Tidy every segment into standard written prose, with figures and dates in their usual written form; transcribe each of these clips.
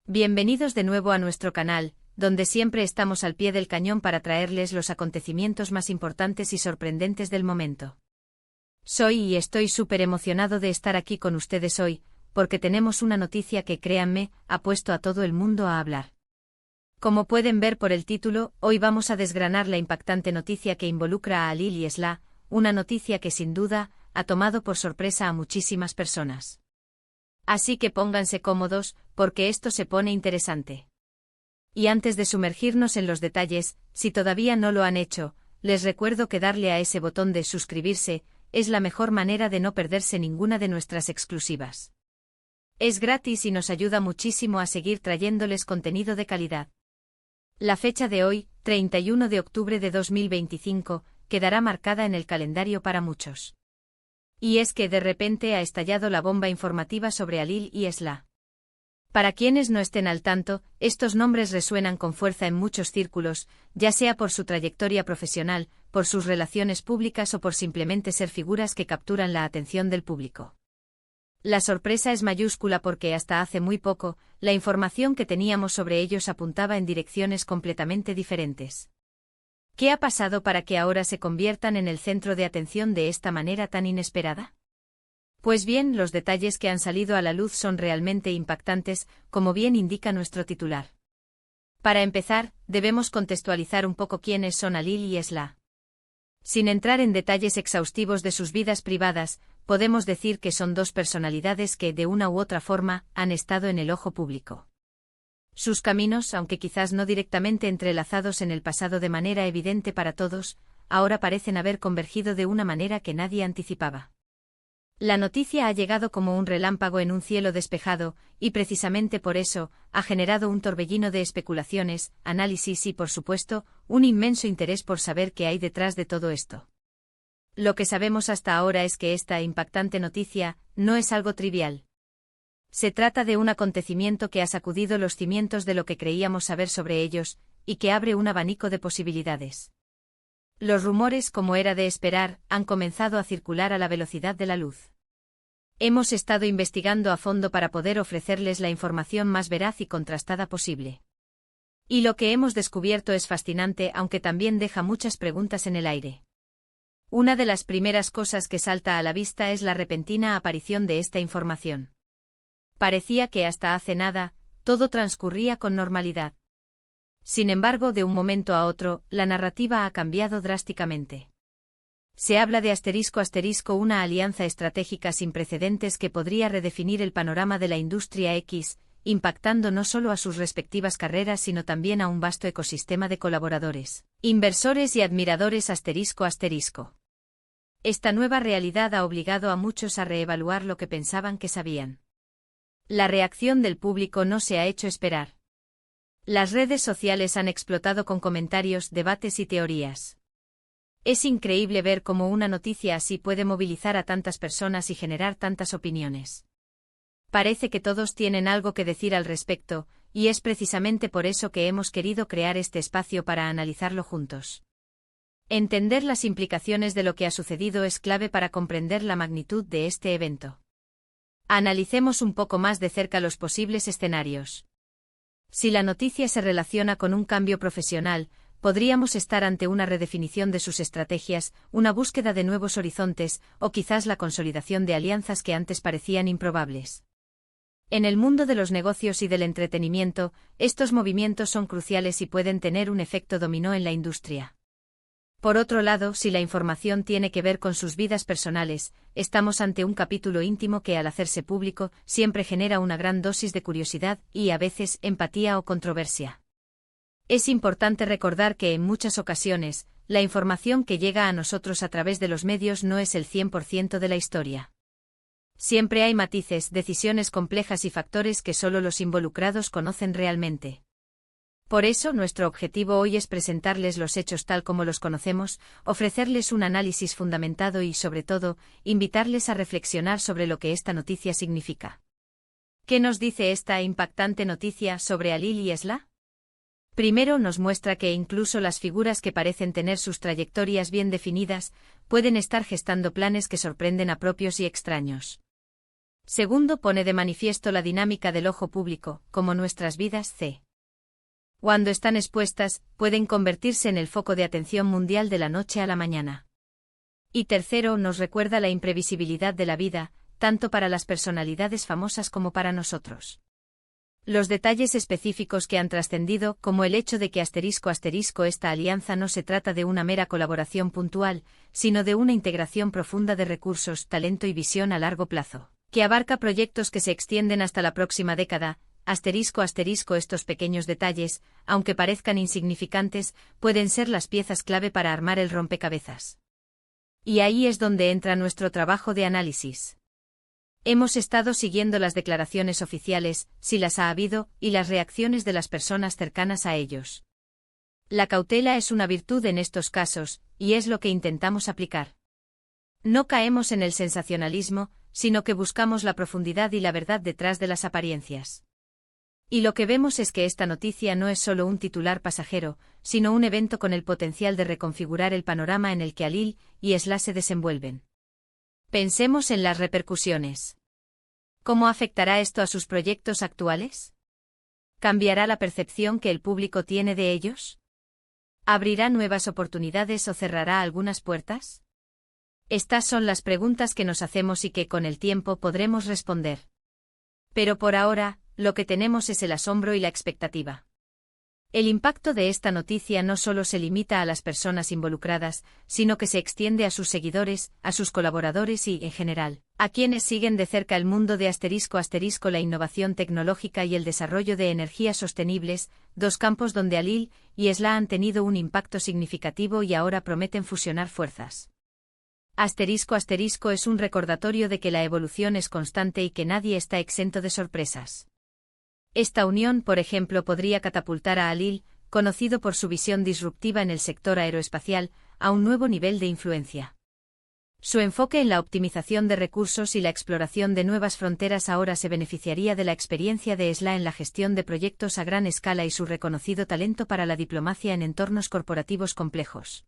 Bienvenidos de nuevo a nuestro canal, donde siempre estamos al pie del cañón para traerles los acontecimientos más importantes y sorprendentes del momento. Soy y estoy súper emocionado de estar aquí con ustedes hoy, porque tenemos una noticia que, créanme, ha puesto a todo el mundo a hablar. Como pueden ver por el título, hoy vamos a desgranar la impactante noticia que involucra a Halil y Esla, una noticia que sin duda ha tomado por sorpresa a muchísimas personas. Así que pónganse cómodos, porque esto se pone interesante. Y antes de sumergirnos en los detalles, si todavía no lo han hecho, les recuerdo que darle a ese botón de suscribirse es la mejor manera de no perderse ninguna de nuestras exclusivas. Es gratis y nos ayuda muchísimo a seguir trayéndoles contenido de calidad. La fecha de hoy, 31 de octubre de 2025, quedará marcada en el calendario para muchos. Y es que de repente ha estallado la bomba informativa sobre Halil y Esla. Para quienes no estén al tanto, estos nombres resuenan con fuerza en muchos círculos, ya sea por su trayectoria profesional, por sus relaciones públicas o por simplemente ser figuras que capturan la atención del público. La sorpresa es mayúscula porque hasta hace muy poco, la información que teníamos sobre ellos apuntaba en direcciones completamente diferentes. ¿Qué ha pasado para que ahora se conviertan en el centro de atención de esta manera tan inesperada? Pues bien, los detalles que han salido a la luz son realmente impactantes, como bien indica nuestro titular. Para empezar, debemos contextualizar un poco quiénes son Halil y Esla. Sin entrar en detalles exhaustivos de sus vidas privadas, podemos decir que son dos personalidades que, de una u otra forma, han estado en el ojo público. Sus caminos, aunque quizás no directamente entrelazados en el pasado de manera evidente para todos, ahora parecen haber convergido de una manera que nadie anticipaba. La noticia ha llegado como un relámpago en un cielo despejado, y precisamente por eso, ha generado un torbellino de especulaciones, análisis y, por supuesto, un inmenso interés por saber qué hay detrás de todo esto. Lo que sabemos hasta ahora es que esta impactante noticia no es algo trivial. Se trata de un acontecimiento que ha sacudido los cimientos de lo que creíamos saber sobre ellos, y que abre un abanico de posibilidades. Los rumores, como era de esperar, han comenzado a circular a la velocidad de la luz. Hemos estado investigando a fondo para poder ofrecerles la información más veraz y contrastada posible. Y lo que hemos descubierto es fascinante, aunque también deja muchas preguntas en el aire. Una de las primeras cosas que salta a la vista es la repentina aparición de esta información. Parecía que hasta hace nada, todo transcurría con normalidad. Sin embargo, de un momento a otro, la narrativa ha cambiado drásticamente. Se habla de ***, una alianza estratégica sin precedentes que podría redefinir el panorama de la industria X, impactando no solo a sus respectivas carreras sino también a un vasto ecosistema de colaboradores, inversores y admiradores ***. Esta nueva realidad ha obligado a muchos a reevaluar lo que pensaban que sabían. La reacción del público no se ha hecho esperar. Las redes sociales han explotado con comentarios, debates y teorías. Es increíble ver cómo una noticia así puede movilizar a tantas personas y generar tantas opiniones. Parece que todos tienen algo que decir al respecto, y es precisamente por eso que hemos querido crear este espacio para analizarlo juntos. Entender las implicaciones de lo que ha sucedido es clave para comprender la magnitud de este evento. Analicemos un poco más de cerca los posibles escenarios. Si la noticia se relaciona con un cambio profesional, podríamos estar ante una redefinición de sus estrategias, una búsqueda de nuevos horizontes, o quizás la consolidación de alianzas que antes parecían improbables. En el mundo de los negocios y del entretenimiento, estos movimientos son cruciales y pueden tener un efecto dominó en la industria. Por otro lado, si la información tiene que ver con sus vidas personales, estamos ante un capítulo íntimo que, al hacerse público, siempre genera una gran dosis de curiosidad y, a veces, empatía o controversia. Es importante recordar que, en muchas ocasiones, la información que llega a nosotros a través de los medios no es el 100% de la historia. Siempre hay matices, decisiones complejas y factores que solo los involucrados conocen realmente. Por eso, nuestro objetivo hoy es presentarles los hechos tal como los conocemos, ofrecerles un análisis fundamentado y, sobre todo, invitarles a reflexionar sobre lo que esta noticia significa. ¿Qué nos dice esta impactante noticia sobre Halil y Esla? Primero, nos muestra que incluso las figuras que parecen tener sus trayectorias bien definidas, pueden estar gestando planes que sorprenden a propios y extraños. Segundo, pone de manifiesto la dinámica del ojo público, como nuestras vidas cuando están expuestas, pueden convertirse en el foco de atención mundial de la noche a la mañana. Y tercero, nos recuerda la imprevisibilidad de la vida, tanto para las personalidades famosas como para nosotros. Los detalles específicos que han trascendido, como el hecho de que esta alianza no se trata de una mera colaboración puntual, sino de una integración profunda de recursos, talento y visión a largo plazo, que abarca proyectos que se extienden hasta la próxima década. Estos pequeños detalles, aunque parezcan insignificantes, pueden ser las piezas clave para armar el rompecabezas. Y ahí es donde entra nuestro trabajo de análisis. Hemos estado siguiendo las declaraciones oficiales, si las ha habido, y las reacciones de las personas cercanas a ellos. La cautela es una virtud en estos casos, y es lo que intentamos aplicar. No caemos en el sensacionalismo, sino que buscamos la profundidad y la verdad detrás de las apariencias. Y lo que vemos es que esta noticia no es solo un titular pasajero, sino un evento con el potencial de reconfigurar el panorama en el que Alil y Tesla se desenvuelven. Pensemos en las repercusiones. ¿Cómo afectará esto a sus proyectos actuales? ¿Cambiará la percepción que el público tiene de ellos? ¿Abrirá nuevas oportunidades o cerrará algunas puertas? Estas son las preguntas que nos hacemos y que con el tiempo podremos responder. Pero por ahora, lo que tenemos es el asombro y la expectativa. El impacto de esta noticia no solo se limita a las personas involucradas, sino que se extiende a sus seguidores, a sus colaboradores y, en general, a quienes siguen de cerca el mundo de ***, la innovación tecnológica y el desarrollo de energías sostenibles, dos campos donde Alil y Tesla han tenido un impacto significativo y ahora prometen fusionar fuerzas. Es un recordatorio de que la evolución es constante y que nadie está exento de sorpresas. Esta unión, por ejemplo, podría catapultar a Alil, conocido por su visión disruptiva en el sector aeroespacial, a un nuevo nivel de influencia. Su enfoque en la optimización de recursos y la exploración de nuevas fronteras ahora se beneficiaría de la experiencia de Tesla en la gestión de proyectos a gran escala y su reconocido talento para la diplomacia en entornos corporativos complejos.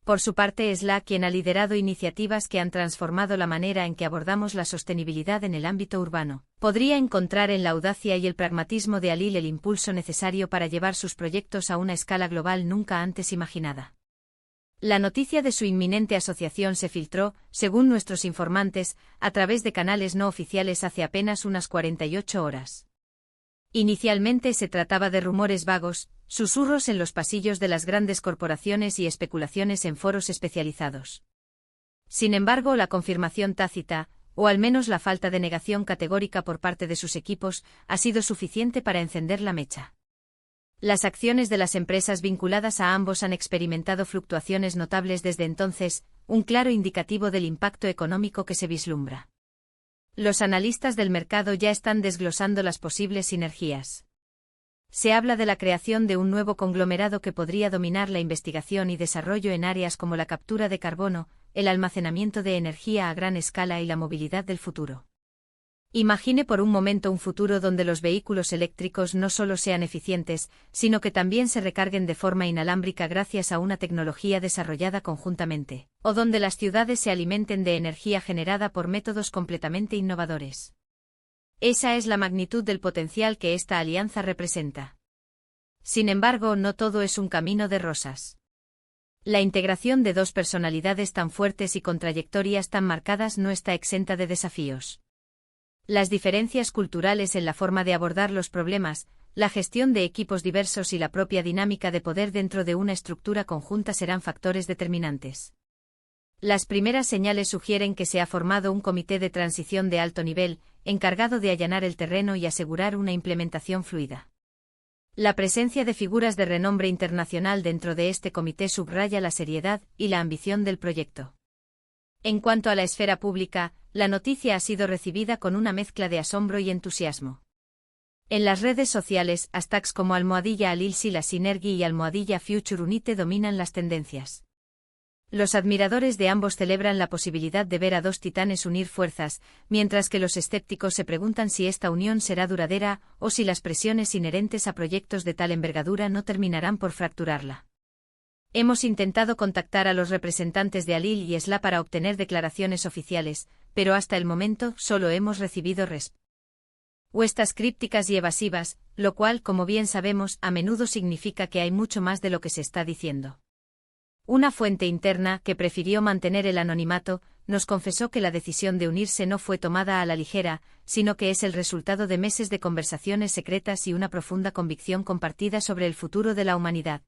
Por su parte, Tesla, quien ha liderado iniciativas que han transformado la manera en que abordamos la sostenibilidad en el ámbito urbano, podría encontrar en la audacia y el pragmatismo de Alil el impulso necesario para llevar sus proyectos a una escala global nunca antes imaginada. La noticia de su inminente asociación se filtró, según nuestros informantes, a través de canales no oficiales hace apenas unas 48 horas. Inicialmente se trataba de rumores vagos, susurros en los pasillos de las grandes corporaciones y especulaciones en foros especializados. Sin embargo, la confirmación tácita, o al menos la falta de negación categórica por parte de sus equipos, ha sido suficiente para encender la mecha. Las acciones de las empresas vinculadas a ambos han experimentado fluctuaciones notables desde entonces, un claro indicativo del impacto económico que se vislumbra. Los analistas del mercado ya están desglosando las posibles sinergias. Se habla de la creación de un nuevo conglomerado que podría dominar la investigación y desarrollo en áreas como la captura de carbono, el almacenamiento de energía a gran escala y la movilidad del futuro. Imagine por un momento un futuro donde los vehículos eléctricos no solo sean eficientes, sino que también se recarguen de forma inalámbrica gracias a una tecnología desarrollada conjuntamente, o donde las ciudades se alimenten de energía generada por métodos completamente innovadores. Esa es la magnitud del potencial que esta alianza representa. Sin embargo, no todo es un camino de rosas. La integración de dos personalidades tan fuertes y con trayectorias tan marcadas no está exenta de desafíos. Las diferencias culturales en la forma de abordar los problemas, la gestión de equipos diversos y la propia dinámica de poder dentro de una estructura conjunta serán factores determinantes. Las primeras señales sugieren que se ha formado un comité de transición de alto nivel, encargado de allanar el terreno y asegurar una implementación fluida. La presencia de figuras de renombre internacional dentro de este comité subraya la seriedad y la ambición del proyecto. En cuanto a la esfera pública, la noticia ha sido recibida con una mezcla de asombro y entusiasmo. En las redes sociales, hashtags como #Alil Sila Synergy y #Future Unite dominan las tendencias. Los admiradores de ambos celebran la posibilidad de ver a dos titanes unir fuerzas, mientras que los escépticos se preguntan si esta unión será duradera o si las presiones inherentes a proyectos de tal envergadura no terminarán por fracturarla. Hemos intentado contactar a los representantes de Alil y Tesla para obtener declaraciones oficiales, pero hasta el momento solo hemos recibido respuestas crípticas y evasivas, lo cual, como bien sabemos, a menudo significa que hay mucho más de lo que se está diciendo. Una fuente interna, que prefirió mantener el anonimato, nos confesó que la decisión de unirse no fue tomada a la ligera, sino que es el resultado de meses de conversaciones secretas y una profunda convicción compartida sobre el futuro de la humanidad.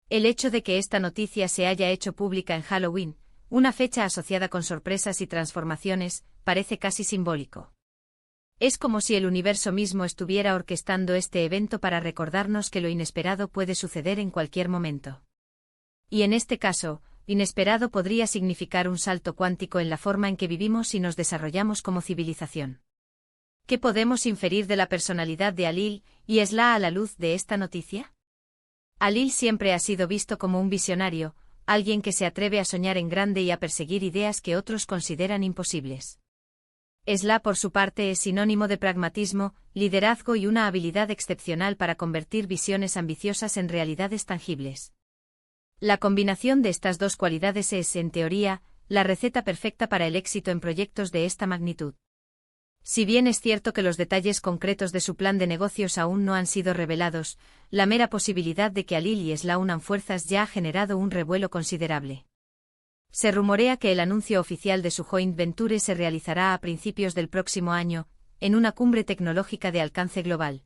El hecho de que esta noticia se haya hecho pública en Halloween, una fecha asociada con sorpresas y transformaciones, parece casi simbólico. Es como si el universo mismo estuviera orquestando este evento para recordarnos que lo inesperado puede suceder en cualquier momento. Y en este caso, inesperado podría significar un salto cuántico en la forma en que vivimos y nos desarrollamos como civilización. ¿Qué podemos inferir de la personalidad de Alil y Esla a la luz de esta noticia? Alil siempre ha sido visto como un visionario, alguien que se atreve a soñar en grande y a perseguir ideas que otros consideran imposibles. Esla, por su parte, es sinónimo de pragmatismo, liderazgo y una habilidad excepcional para convertir visiones ambiciosas en realidades tangibles. La combinación de estas dos cualidades es, en teoría, la receta perfecta para el éxito en proyectos de esta magnitud. Si bien es cierto que los detalles concretos de su plan de negocios aún no han sido revelados, la mera posibilidad de que Alil y Esla unan fuerzas ya ha generado un revuelo considerable. Se rumorea que el anuncio oficial de su joint venture se realizará a principios del próximo año, en una cumbre tecnológica de alcance global.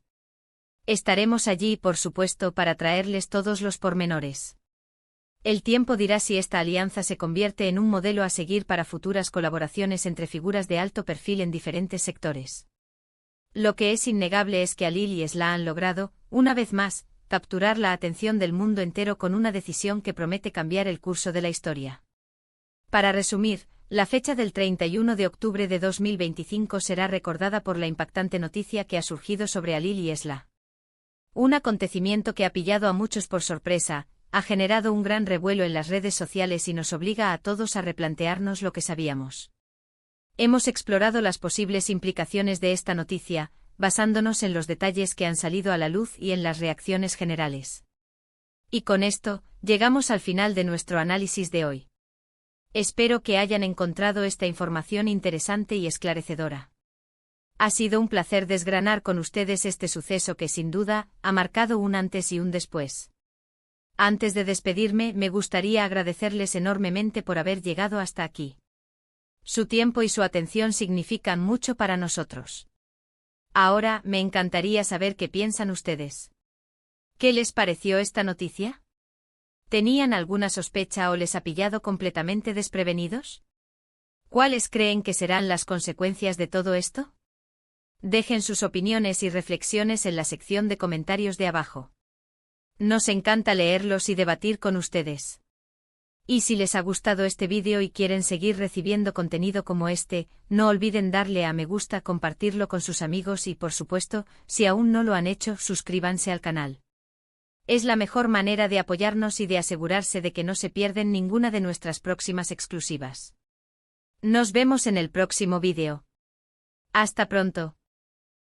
Estaremos allí, por supuesto, para traerles todos los pormenores. El tiempo dirá si esta alianza se convierte en un modelo a seguir para futuras colaboraciones entre figuras de alto perfil en diferentes sectores. Lo que es innegable es que Alil y Esla han logrado, una vez más, capturar la atención del mundo entero con una decisión que promete cambiar el curso de la historia. Para resumir, la fecha del 31 de octubre de 2025 será recordada por la impactante noticia que ha surgido sobre Alil y Esla. Un acontecimiento que ha pillado a muchos por sorpresa, ha generado un gran revuelo en las redes sociales y nos obliga a todos a replantearnos lo que sabíamos. Hemos explorado las posibles implicaciones de esta noticia, basándonos en los detalles que han salido a la luz y en las reacciones generales. Y con esto, llegamos al final de nuestro análisis de hoy. Espero que hayan encontrado esta información interesante y esclarecedora. Ha sido un placer desgranar con ustedes este suceso que sin duda ha marcado un antes y un después. Antes de despedirme, me gustaría agradecerles enormemente por haber llegado hasta aquí. Su tiempo y su atención significan mucho para nosotros. Ahora, me encantaría saber qué piensan ustedes. ¿Qué les pareció esta noticia? ¿Tenían alguna sospecha o les ha pillado completamente desprevenidos? ¿Cuáles creen que serán las consecuencias de todo esto? Dejen sus opiniones y reflexiones en la sección de comentarios de abajo. Nos encanta leerlos y debatir con ustedes. Y si les ha gustado este vídeo y quieren seguir recibiendo contenido como este, no olviden darle a me gusta, compartirlo con sus amigos y, por supuesto, si aún no lo han hecho, suscríbanse al canal. Es la mejor manera de apoyarnos y de asegurarse de que no se pierden ninguna de nuestras próximas exclusivas. Nos vemos en el próximo vídeo. Hasta pronto.